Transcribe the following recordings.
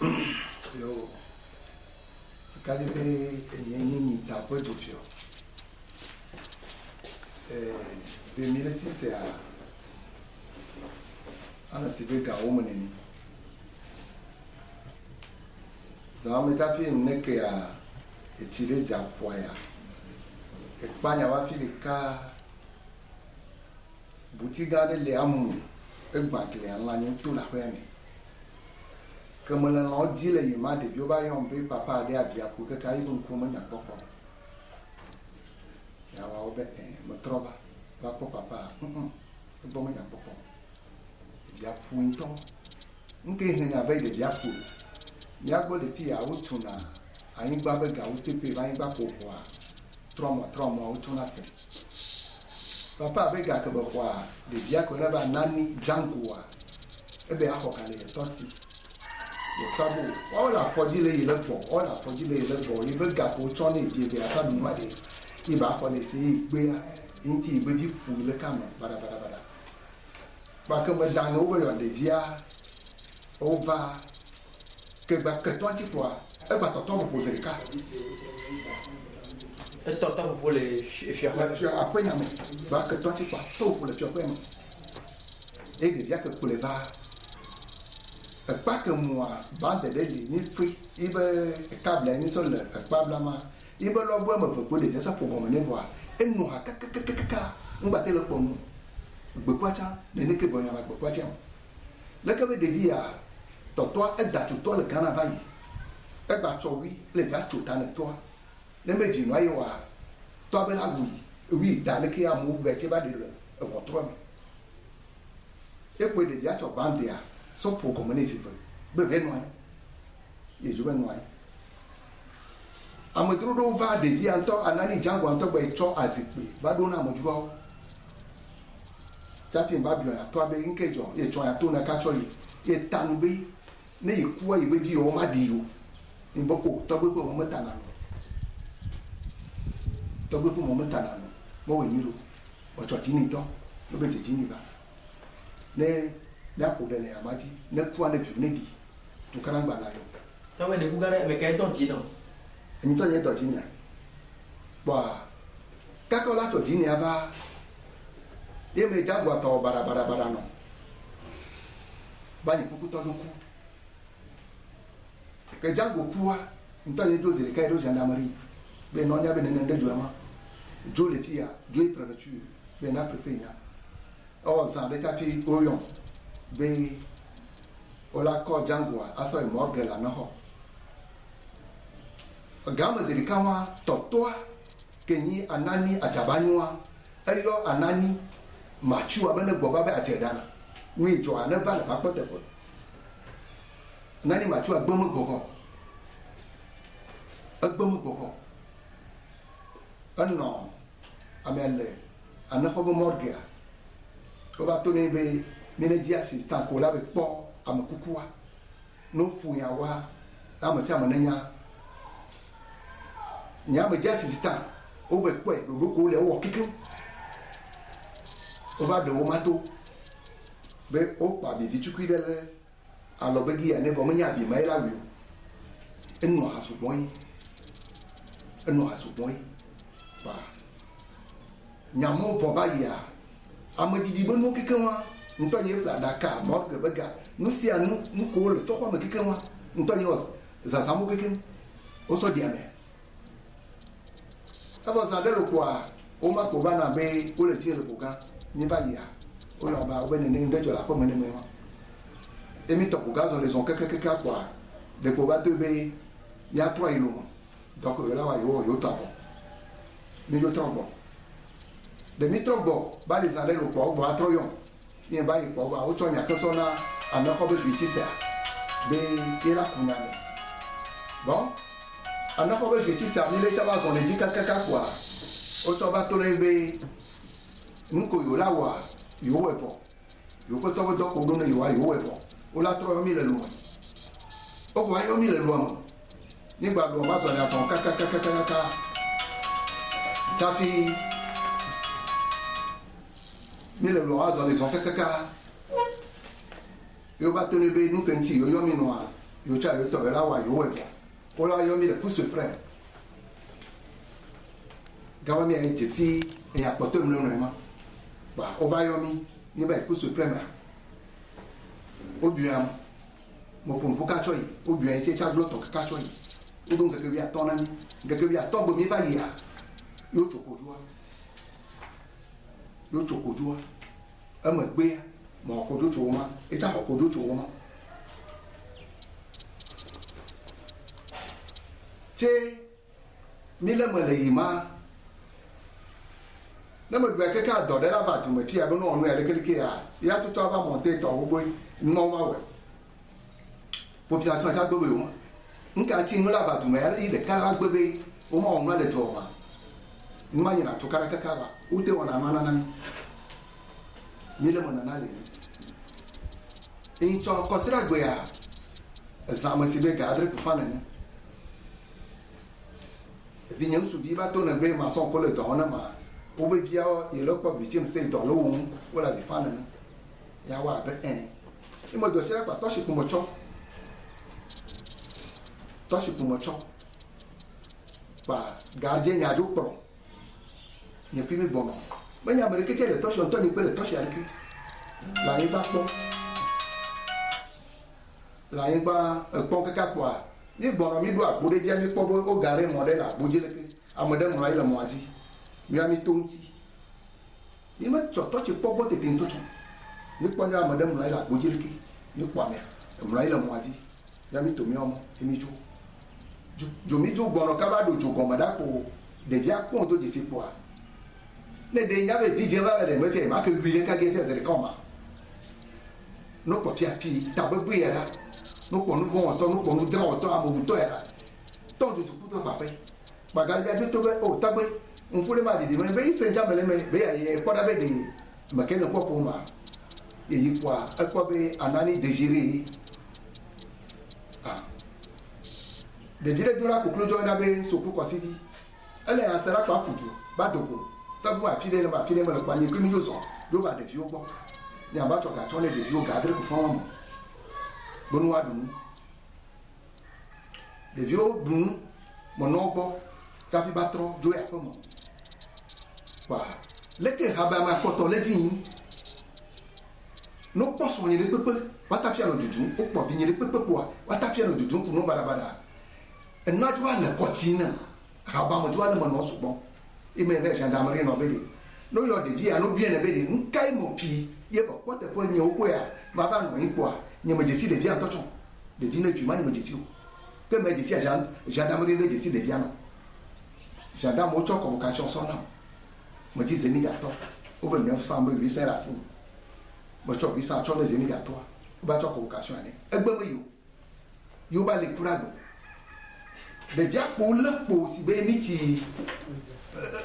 Yo, KDP Nyeni Tapo Tofio. 2006 c'est à Anasibeka Omeneni. Zama tafi nneke ya echile japoya. Ekpanya wafili ka butiga de le amu egbakile anlanyo to la kweme. Comme l'on dit les humains de Biobayon, papa de Abia pour que Kaïbon comme un papa. Yawa me trova, va pour papa. Bon, un papa. Il y a pointon. Un qui est un veille de Diapo. Diapo de filles à Outuna, à une babega ou TP, va y va pour voir. 3 mois, Outuna fait. Papa avec un voir de Diaco là-bas, Nani, Djangoua. Et bien, à Hokale, aussi. Tabu, all la fodile il le faut, all la fodile il le faut, il veut gapo tourner bien bien ça nous m'a dit, il va pas laisser béa, inti il veut dire pour le camion, bada. Bah comme dans nos voyons des via, on va que toi tu vois, et bah t'entends vous poser le cas. Et t'entends pour les fiers. Tu as appris à me, bah que toi tu vois, tout pour le fier quoi. Et des via que pour les va. Pas que moi, bande de lignes free, il veut câble ni sur le câble là, il veut le boire, me faut des ça pour me voir. Et nous, on battait le pont. Bepoitian, n'est que bon avec Bepoitian. Le cabet de vie à toi, et d'être toi le carnaval. Et battu oui, les gars tout à toi. Les médias noyaux, toi, ben la oui, dans le qui a mouvé, tu vas dire le votre. Et puis des gars, tu vas dire. So pour commander c'est vrai. Ben noir. Et je vais noir. Amadrudo va de dire en temps anani jango en temps ben cho azikpe. Ba dona mojuwa. Tafi mbabio ya to abe nkejo e cho ya to na ka cho e tanube ne ikuwa ibe bi o ma di yo. Imboko to gbe ko mo meta na. To gbe ko mo meta na. Mo we ni ro. O cho ti ni to. Lo be ti ni ba. Ne pour donner à Madi, ne point de journée tout caramba là. Tu as des bougards, mais qu'est-ce que tu as? Une tonne de dîner. Bon, quand on a tout dîner, il me dit à boire ton barabara non. Bah, il y a beaucoup de coups. Que Django coua, une tonne de doses et les cailloux gendarmerie. Ben non, il y a bien un déjouement. Joe les filles, Joe est préfecture, ben a préfet. Oh, ça a été fait Orion. Be ola ko jangwa aso morgue la no gama zilikawa totoa kenyi anani ajabanywa ayo anani machua bene gboba be ajedana mi jo ana ba la papote po nani machua gbomo gbofo anno amele anako morgue ko ba to ni be Ménégie assistant qu'on avait pas à me coucouer. Nous pour y avoir, à me faire mon enya. N'y a ménégie assistant, au bec quoi, le beaucoup les ou quelqu'un. On va de au mato. Mais au pas de vitu qui est à l'obégi à ne pas m'y habiller, mais là, et nous à ce point. Et nous à ce point. Bah. N'y a mon pour bailler. À me dire bon, quelqu'un. Nous avons eu la Dakar, morgue, bega. Nous si à nous colle, toi, mais quelqu'un, nous avons eu Zazamo quelqu'un, au sol diamé. Avant ça, le quoi, au Makobana Bay, ou le tir le Boga, n'y va y a. Ou l'on va au Bénin de la commune. Et mis ton gaz, on les ont quelques quoi. De Koba de Bay, il y a 3 îlots. Donc là, il y a autant. Mais il y a autant bon. De Mitrobo, bas les années, le quoi, au bois troyon. Il y a un bail pour voir autant il y a que ça là à notre propre justice mais il a qu'on a bon à notre propre justice il est là on les dit caca quoi autant va tourner nous qu'on y là wa yo ouais bon yo peut tomber donc on donne yo ouais bon on l'a 3000 lois au quoi yo 1000 lois ni ba lo ma so na son caca ta fille mais le lois ont les ont caca yo va tenir nous quand si yo mi noir yo cha yo to la wa yo we ko la yo mi le pousse suprême gawa mi en tisi e ya poto mi no ma ba o ba yo mi ni ba pousse suprême obiam mo pon po ka choi obiam che cha glo to ka choi o don ke bi aton na mi ke bi aton bo mi ba ya yo chokojuwa ama gbe mo ko do chuma e ta ko do chuma che mi le mo le yima na mo gbe ke ka do de la ba tu mo ti a no onu ele ke ya to to ba monter to gbogbo no ma we population ta gbogbo yo nka ti no la ba tu mo ya ile ka gbogbo o ma onu le to ma nmanyi na tukara kakaba ute wana mana nani mile mona nale in cho consider gbe ya exam si be gadre ku fana ne vinyam su viva to na be ma son ko le to na ma o be bia e lo pa victim stay to lo un wala bi fana ne ya wa be en e mo do sira pa to shi ku mo cho pa gardien ya do pro ni prime bon ben ya mere kete le toshi onto ni pe le toshi ariki la yin ba pon kaka po a ni gboro mi do agbo de je mi po o gare model agbo je leke amode mo ile mo ati mi ami to nti ni ma cho to chi po bo tete nto cho ni po ni amode mo ile agbo je leke ni po mi mo ile mo ati ya mi to mi omo emi jo mi jo gboro ka ba do jo go mada ko de ja pon to je si po a ne de nyabe DJ ba be me fe ma ke bi le ka ge fe se koma no po fia fi ta be bu era no po nu von to no po nu dra to amu to era to du ku to ba pe ba ga ja to be o ta be un pure ma di me be se ja me le me be ya ye ko da be di ma ke no po po ma e yi kwa e ko be anani désiré de dire dura ku klojo na be so ku ko sidi ele asara pa pudu ba dogo tabu afile ma le kwanye ko mi yozo do ba de fio gbo ni aba to ka to le de fio ga dre ko fon bonu adun de fio dun mo no gbo ta fi batro jo ya ko mo wa leke haba ma ko to le tin no po so ni pepe wa ta fi alo dudun o po bi ni pepe po wa ta fi alo dudun pu no bada en na jo ala ko tin haba mo jo ala mo no so gbo ime be gendarmerie no bedi no yo de dia no bien bedi nkai mo pi ye bo ko te po nyi okwo ya ma ba no nko a nye me desi de dia ntoto de di na twima nye me desi o ke me desi gendarmerie le desi de dia no gendarme o cho convocation so na mo di zemi ga to o be me sambe ri se rasin mo cho bi sa cho le zemi ga to o ba cho convocation ani egbe mo yo ba le kurago de dia po le po si be mi ti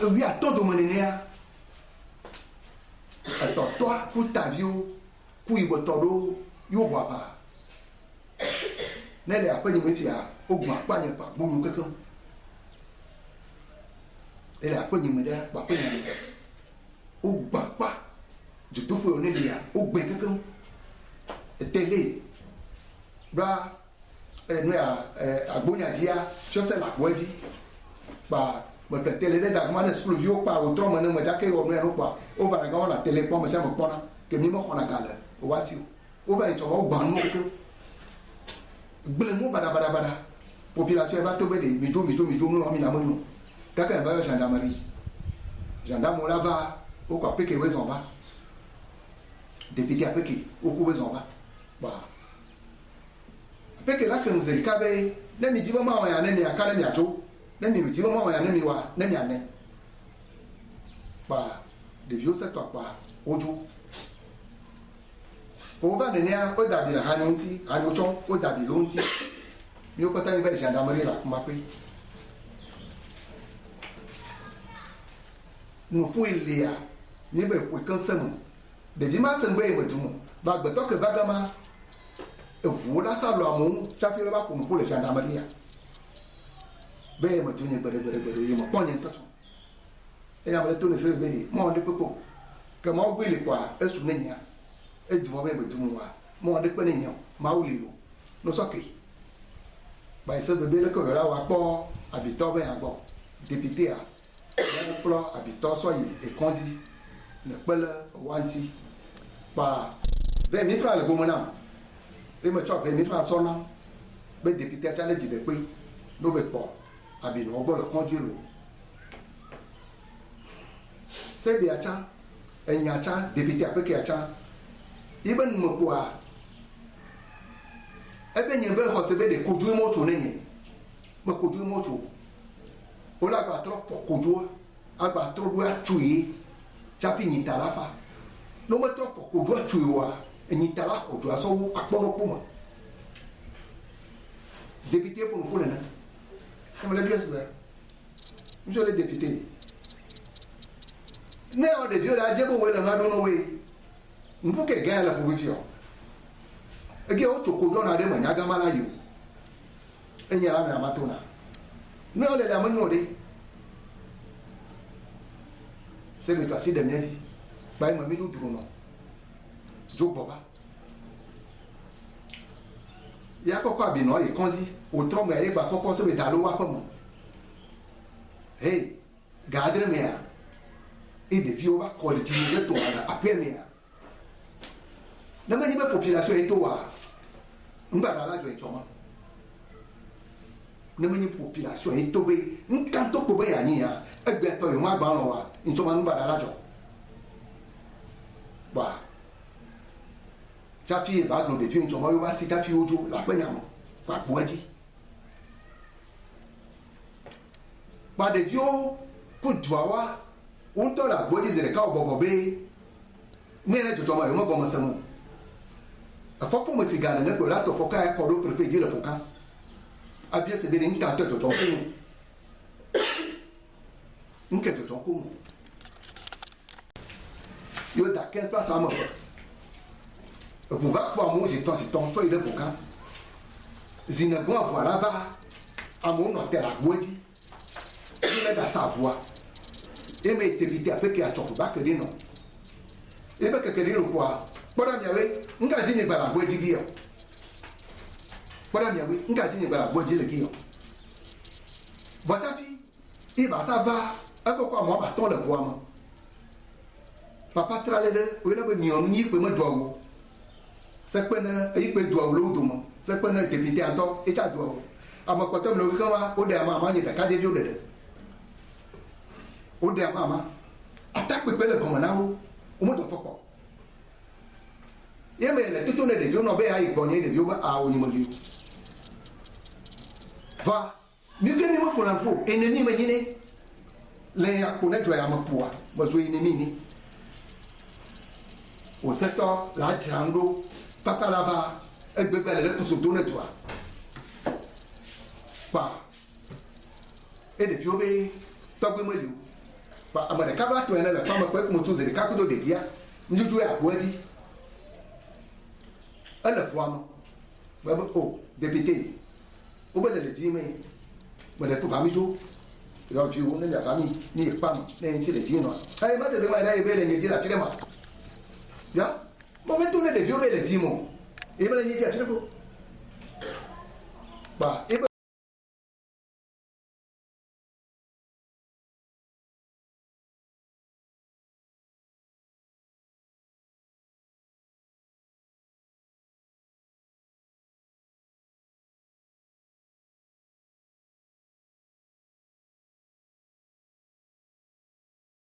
oui, à tout domaine, attends, toi, pour ta vie, pour y boire, you vois pas. N'est-ce pas, il me dit, au moins, pas n'y a pas, bon, quelqu'un. Et là, pas n'y me dit, pas n'y a pas. Au bas, pas. Je te fais honnête, au bas, quelqu'un. Télé. Bra, nous, à Bognadia, je sais la poésie. Bah, me télé da ma ne school vio pa o tro mane mo jake o me no pa o va ga na télé po me se mo pona ke mi mo khona gala o wasi o ba to o gban mo ke gbele mo bada population va to be de mi jo no mi na mo no ka ka ba gendarmerie gendarme la va o ko peke we zon ba depuis que peke o ko we zon ba ba peke la ke nous e ka be ne mi di mo ma wa ya ne mi aka ne mi ajo ne mi ti mo ya ne mi wa ne mi ane ba de vieux secteur pa ojo o ba ne ya o da bi la hanunti anucho o da bi lonti mi o kota ni ba gendarmerie la kuma pe no pu ile ya ni be pu kan semu de di ma sembe e metumo ba gbe to ke ba gama e fu la sa lo amu cha fi lo ba ku pu le gendarmerie be ma tunye bere ye ma ponye tato e ya mele to ne se be mo de popo ke ma o gbele kwa esu nenya e di mo be tumu wa mo de pe nenya ma o lilo no so ke bah ce bébé le que là wa po habitant ben encore député a le plan habitant soit et condi le pel wanti bah 20 000 francs le bomona et me chop 20 000 francs sonna be député a le dit de pe no be po abi no gbo le condi lo c'est bien cha enya cha député a pe ke cha iben mo poa ebe nye be hosebe de kojú moto ne me kojú moto o la gba trop pour kojú agba trop do atui cha fi nyita la fa no me trop pour kojú atui wa nyita la kojú aso wo afono puma député pour nous na comme le bien ça monsieur le député ne on de vieux la djebo we la ngado no we mpuke ga la pour vivre ege o choko do na de manya gamala yo enya la na matona me o le la manyo de se me kasi de miedi ba ma mi du duro no jo boba ya koko abi no e kondi o tro me e gba koko se me da lo wa pomo hey gadre me ya e de vi o ba quality ni to na apia me ya na me ni be population e to wa mbara la jo itoma na me ni population e to be nkanto ko be ya ni ya egbe to yo ma gba ron wa itoma mbara la jo ba chafi ba glo de fi itoma yo ba si chafi ojo la pe nyamo pa buaji ba de yo ku dwawa un to la boji zere ka obobo be mere jojo ma yo mo bomo semu afofo mo sigana ne ko la to foka e ko do prefe di le foka abia se be ni nka to jojo ko nke jojo ko yo da 15 places à moi pour pouvoir pour moi c'est ton toi il est foka zina bon voilà ba à mon hôtel à Godi il est dans sa voix et mais t'éviter après qu'il a choqué ba que non et ben que quelqu'un quoi bora miawe nga jini bala Godi giyo bora miawe nga jini bala Godi le giyo botafi il va ça va akoko mo ba ton le bois mo papa trale de o na be mi on yi pe mo dowo se pe na yi pe dowo lo do mo se pe na député ato e cha dowo amakoto mi lo kan wa o de ama ni da ka de jo de o de ama attaque pe le comme na o mo to fopo ye me le tutu ne de jo no be ha igbo ni de jo ba a o ni mo li va ni ke ni mo pour l'info ennemi me nyine le ya ko na jo ya mo poa mo so ennemi ni au secteur la Django papa là-bas et bébé le tout sur tourner toi pas et de fiobe togwe melu pas amana kaba to ene le pa mo pe mo to zere ka ko do de dia njuju ya boati ala poamo ba o député o ba le di me mo le to famille jo yo fi wo ne la famille ni pam ne nti le di no ai ma de ma ira e be le ni di la firema ya momento ne de viole le dimo e me le ni ya chego ba